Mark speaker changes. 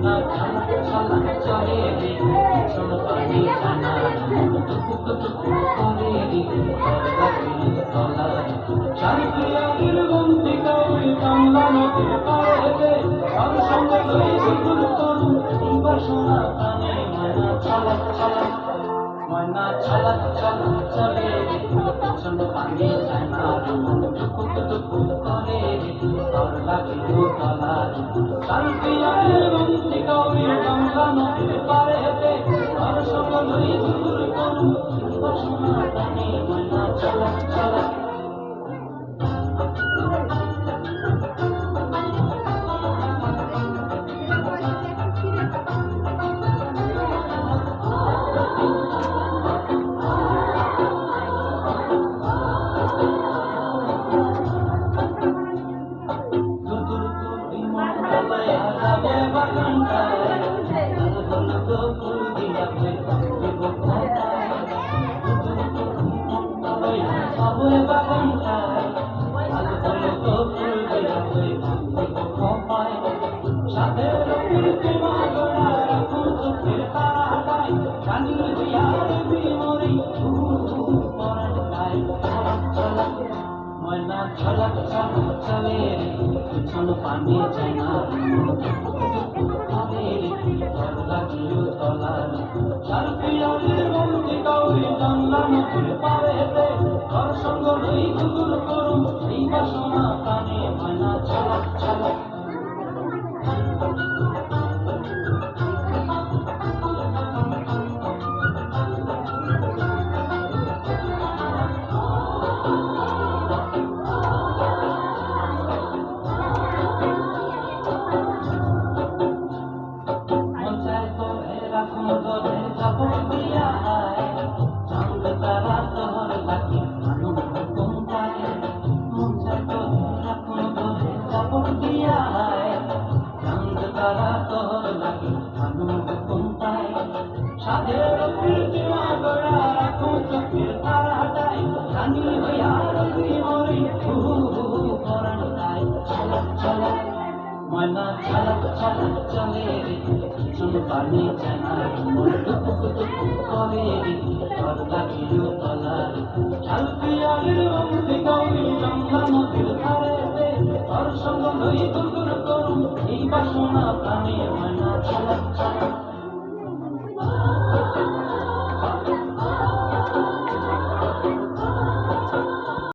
Speaker 1: ময়না ছালা ছালা চলে রে পিছন পানি জানা টুকু টুকু করে রে ঘর লাগিল তলা শান্তিয়াগের বন্দি কাউরি বাংলা নদীর পাড়েতে তার সঙ্গে লই দুপুর তরুণ এই বাসনা প্রাণে ময়না ছালা ছালা চলে রে পিছন পানি জানা টুকু টুকু করে রে ঘর লাগিল তলা শান্তিয়াগের বন্দি কাউরি বাংলা নদীর পাড়েতে তার সঙ্গে লই দুপুর তরুণ এই বাসনা প্রাণে ময়না ছালা ছালা ময়না ছলা ছলা চলে রে পিছন পানি জানা করে রে ঘর লাগিল তলা শান্তিয়াগের বন্দি কাউরি বাংলা নদীর পাড়েতে ঘর সঙ্গ লই দুপুর করুন এই বাসনা প্রাণে ময়না ছলা ছলা ময়না ছালা ছালা চলে রে পিছন পানি জানা টুকু টুকু করে রে ঘর লাগিল তলা শান্তিয়াগের